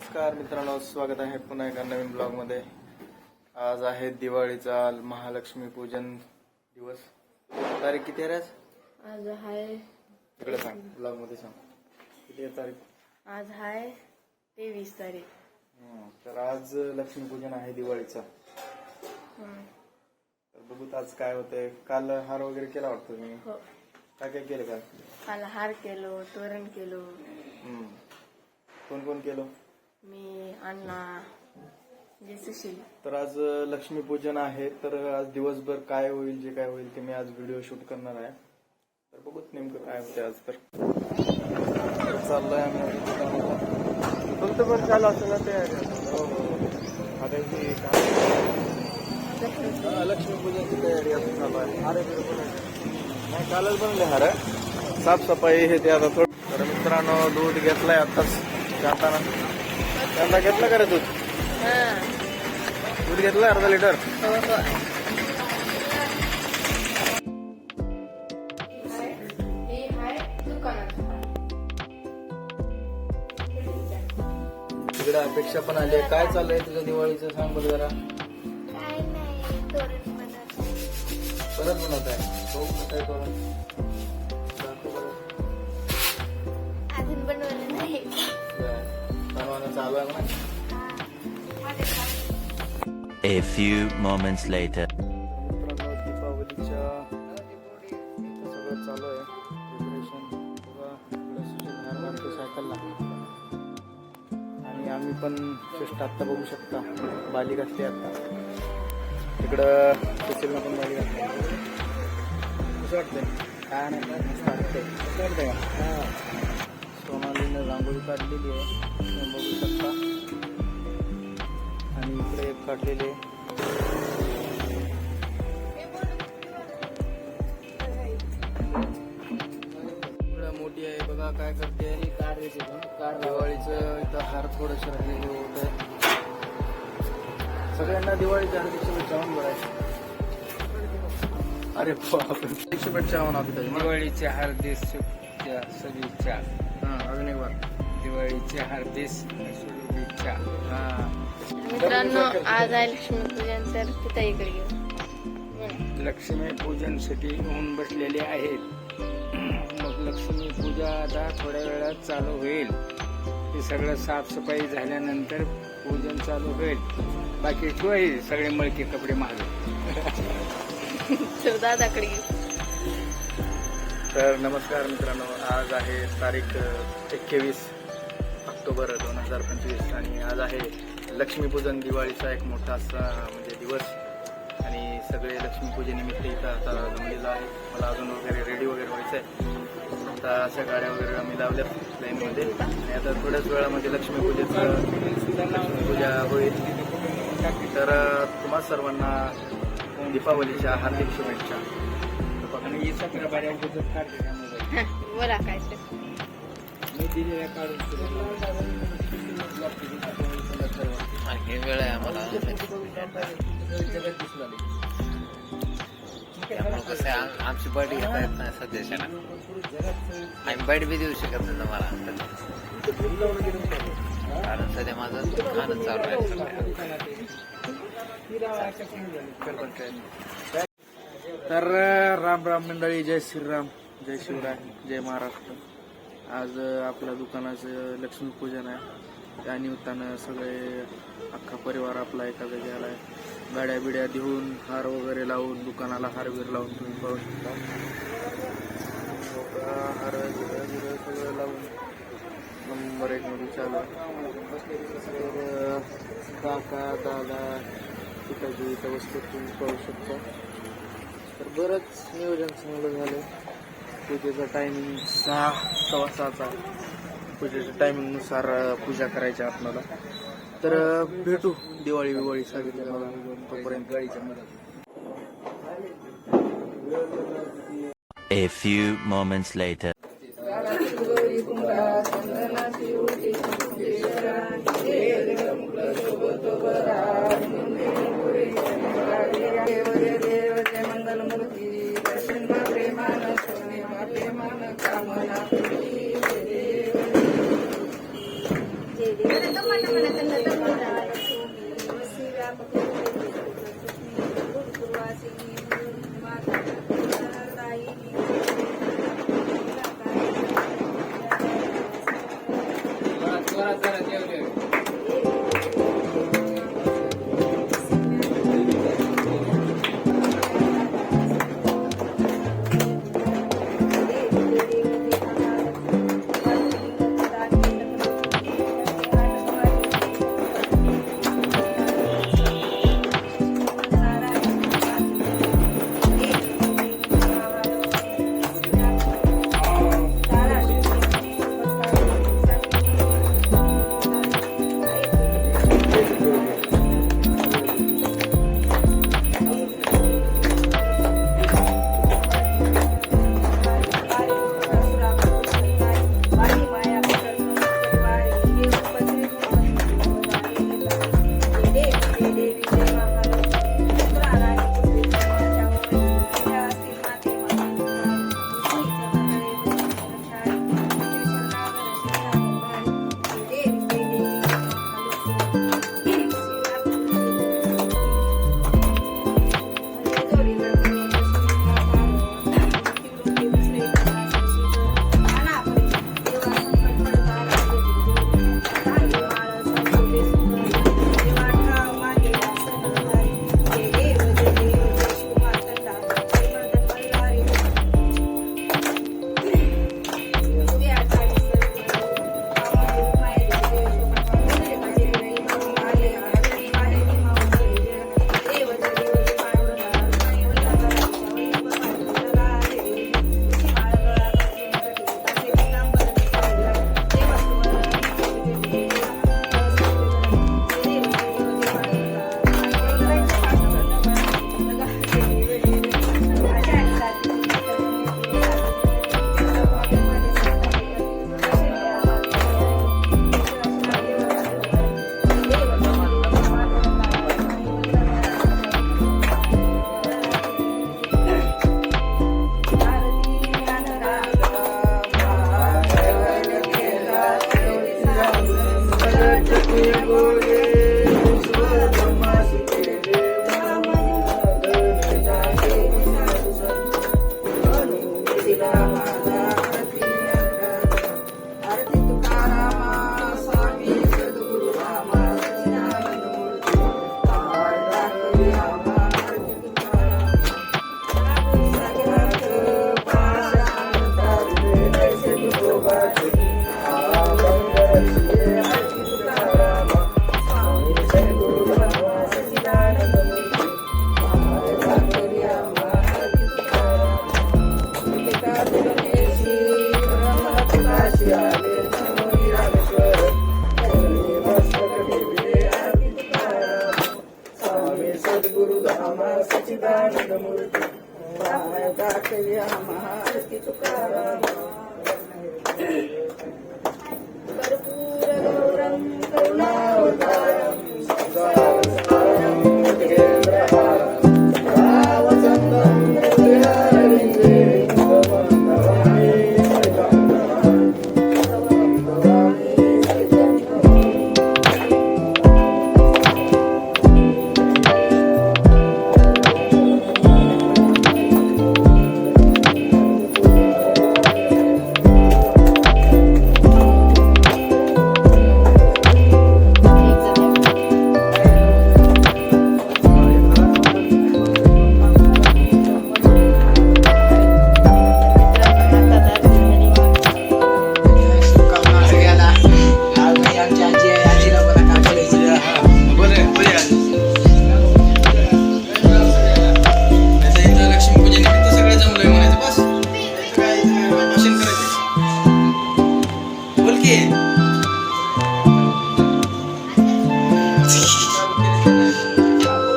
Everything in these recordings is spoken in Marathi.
नमस्कार मित्रांनो, स्वागत आहे पुन्हा एका नवीन ब्लॉग मध्ये। आज आहे दिवाळीचा महालक्ष्मी पूजन दिवस। तारीख किती आहे आज आहे इकडे सांग, ब्लॉग मध्ये सांग किती आहे तारीख। आज आहे 23 तारीख। तर आज लक्ष्मी पूजन आहे दिवाळीचा। तर बघूत आज काय होतंय। काल हार वगैरे केला वाटतं मी। हो, काय काय केलं काल हार केलो, तोरण केलो। कोण कोण केलं? मी, अण्णा, सुशील। तर आज लक्ष्मी पूजन आहे, तर आज दिवसभर काय होईल, जे काय होईल ते मी आज व्हिडिओ शूट करणार आहे। तर बघूत नेमकं काय होते आज। तर चाललंय आम्ही फक्त बरं चालू असं ना ते आता ही काय लक्ष्मी पूजनची तयारी असं चालू आहे। हारे नाही, कालच बनले हार, साफसफाई हे ते आता थोडं। तर मित्रांनो, दूध घेतलाय आताच जाताना। कांदा घेतला का रे दूध? दूध घेतलं अर्धा लिटर। तिकडे अपेक्षा पण आली आहे। काय चाललंय तुझं दिवाळीचं, सांग बरं जरा। परत बनवत आहे काय करून अजून बनवलं नाही। बनवणं चालू आहे ना। A few moments later. मित्रांनो, दीपावलीच्या सगळं चालू आहे डेकोरेशन। सायकलला आणि आम्ही पण जस्ट आत्ता बघू शकता बाली घातली आता। तिकडं सुशीलनं पण बाली घातली। कसं वाटतंय? काय नाही, मस्त वाटतंय। कसं वाटतंय का? सोनालीनं रांगोळी काढलेली आहे, तुम्ही बघू शकता। आणि इकडे एक काढलेली आहे। मोठी आहे बघा, काय करते दिवाळीचं इथं हार थोडंसं राहिलेलं होत आहे। सगळ्यांना दिवाळीच्या हार्दिक शुभेच्छा बघायचं। अरे बापरे, शुभेच्छा म्हणा दिवाळीच्या हार्दिक शुभेच्छा। अजून एक बार दिवाळीच्या हार्दिक शुभेच्छा। मित्रांनो, आज आहे लक्ष्मी पूजन, तर तिथे इकडे घेऊ। लक्ष्मी पूजनसाठी होऊन बसलेले आहेत। मग लक्ष्मी पूजा आता थोड्या वेळात चालू होईल। हे सगळं साफसफाई झाल्यानंतर पूजन चालू होईल। बाकी होईल सगळे मळके कपडे मागे। दादाकडे घेऊ। तर नमस्कार मित्रांनो, आज आहे तारीख 21 ऑक्टोबर 2025 आणि आज आहे लक्ष्मीपूजन, दिवाळीचा एक मोठा असा म्हणजे दिवस। आणि सगळे लक्ष्मीपूजेनिमित्त इथं आता जमलेलं आहे। मला अजून वगैरे रेडी वगैरे व्हायचं आहे। आता अशा गाड्या वगैरे आम्ही लावल्यात लाईनमध्ये आणि आता थोड्याच वेळामध्ये लक्ष्मीपूजा होईल। तर तुम्हा सर्वांना दीपावलीच्या हार्दिक शुभेच्छा। बोला काय मी दिलेल्या काढून हे वेळ आहे आम्हाला कसं आमची बट घेता येत नाही सध्याच्या। आम्ही बट बी देऊ शकत नाही तुम्हाला, कारण सध्या माझं दुकानच चालू आहे। तर राम राम मंडळी, जय श्रीराम, जय शिवराय, जय महाराष्ट्र। आज आपल्या दुकानाचं लक्ष्मीपूजन आहे। त्या निमित्तानं सगळे अख्खा परिवार आपला एका जागी आलाय। गाड्या बिड्या देऊन, हार वगैरे लावून, दुकानाला हार वगैरे लावून तुम्ही पाहू शकता। हार वगैरे सगळं लावून नंबर 1 मध्ये चालू आहे। काका दादा पिकाची इथं वस्तू तुम्ही पाहू शकता। तर बरंच नियोजन चांगलं झालं। पूजेचा टायमिंग 6 सव्वा 6चा। पूजेच्या टायमिंगनुसार पूजा करायची आपल्याला। तर भेटू दिवाळी सांगितलं मला, तोपर्यंत गाडीच्या मध्ये। A few moments later. कामना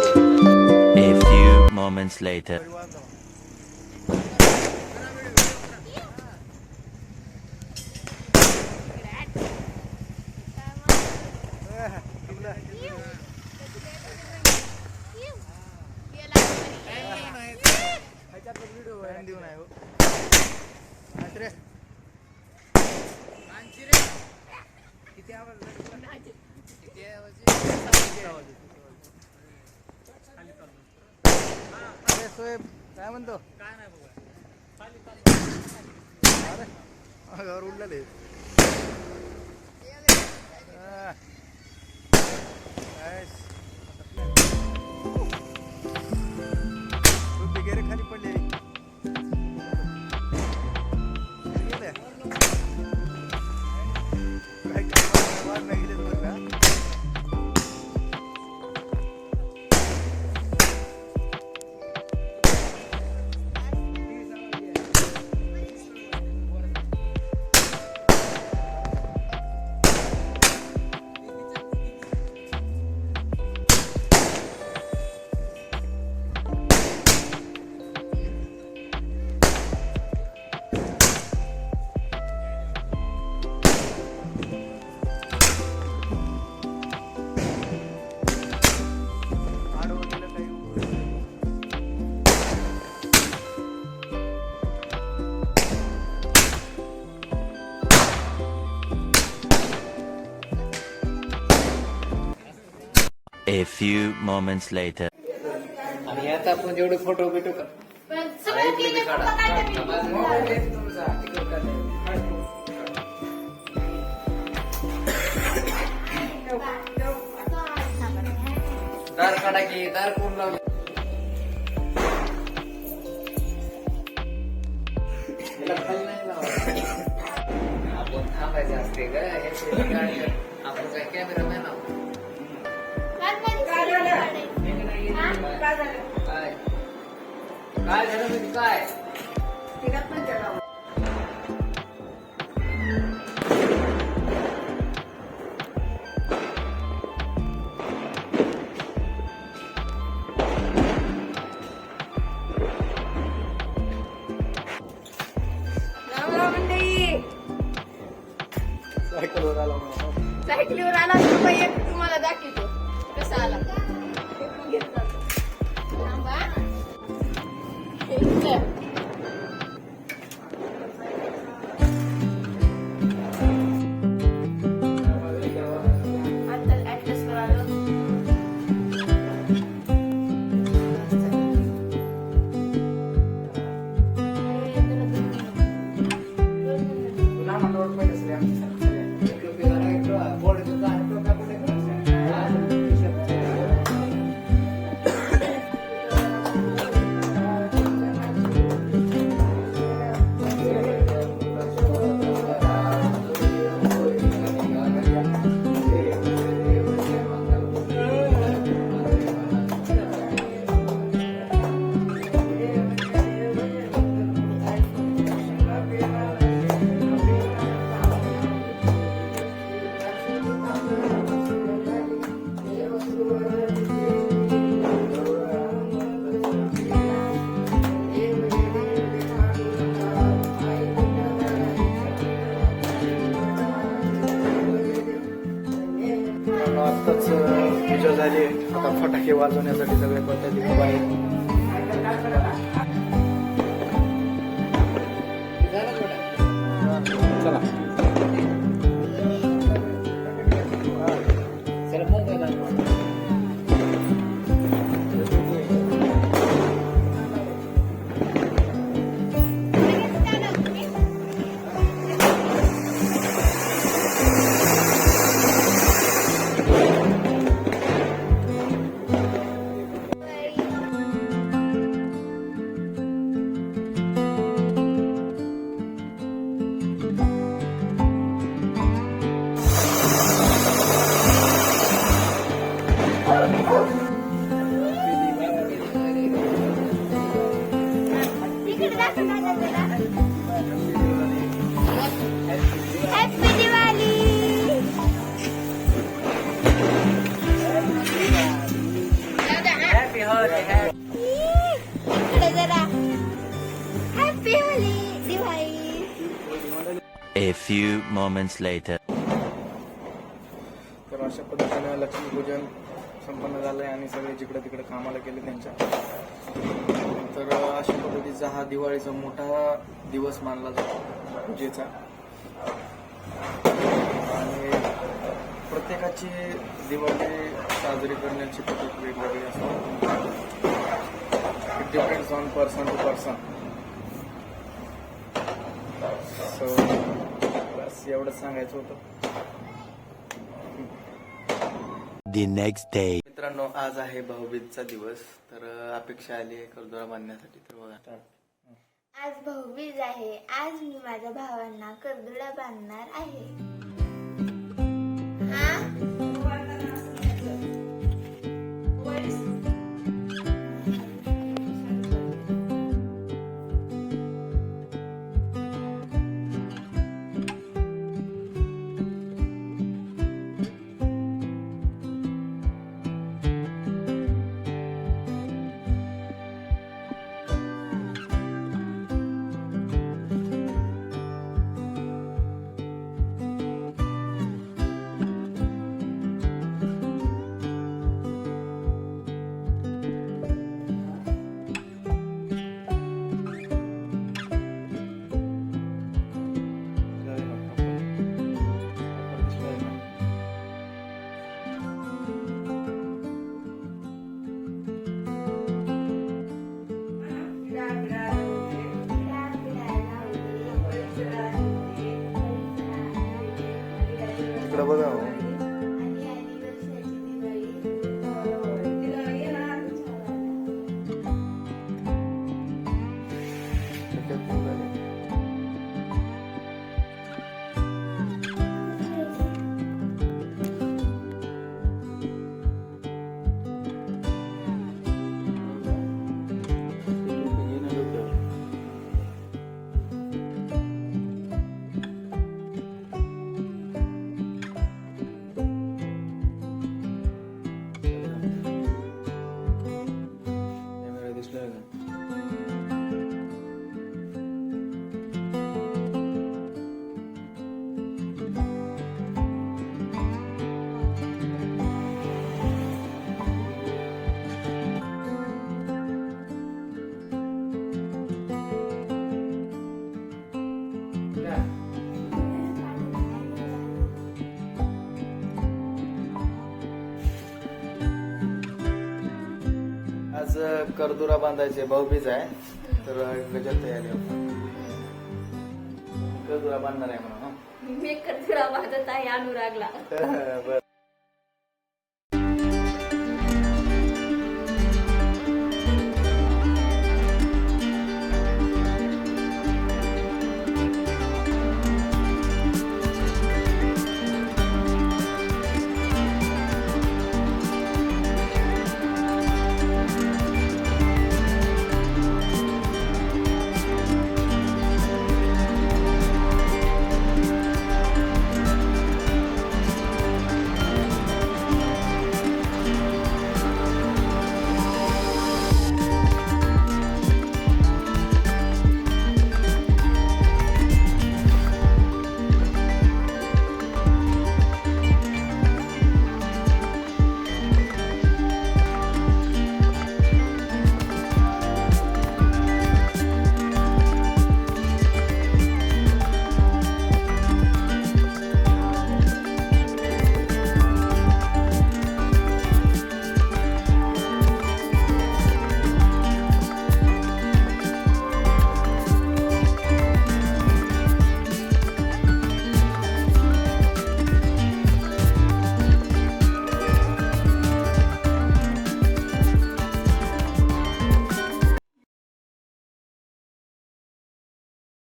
A few moments later. काय म्हणतो घर उडलेले बिगेरे खाली पडलेली A few moments later. आणि आता आपण जेवढे फोटो बिटो दार काढा की दार कोण लावलं याला खाली नाही लावायचं. आपण थांबायचं असते का आपण काय कॅमेरा नाही ना काय झालं म्हणजे काय सायकलीवर आला तर बाई एक तुम्हाला दाखवतो कसा आला इकडून घेत जातो. थांबा. इकडं. झाली. आता फटाके वाजवण्यासाठी सगळे पद्धती खूप आहेत. चला चला मोबाईल आणू. हॅपी दिवाळी. Happy holiday. इकडे जरा happy Holi Diwali. A few moments later. तर अशा पद्धतीनं लक्ष्मीपूजन संपन्न झालंय आणि सगळे जिकडे तिकडे कामाला गेले त्यांच्या. तर अशा पद्धतीचा हा दिवाळीचा मोठा दिवस मानला जातो पूजेचा. आणि प्रत्येकाची दिवाळी साजरी करण्याची पद्धत वेगवेगळी असते. It depends on person to person. So बस एवढंच सांगायचं होतं. The next day. मित्रांनो, आज आहे भाऊबीजचा दिवस. तर अपेक्षा आली आहे कर्दोळा बांधण्यासाठी. तर बघा, आज भाऊबीज आहे. आज मी माझ्या भावांना कर्दुडा बांधणार आहे. हा? इकडं बघा हो. आज करदुरा बांधायचे, भाऊबीज आहे. तर गजर तयारी आहे. करदुरा बांधणार आहे म्हणून. मी कर्दुडा बांधत आहे अनुरागला. बर.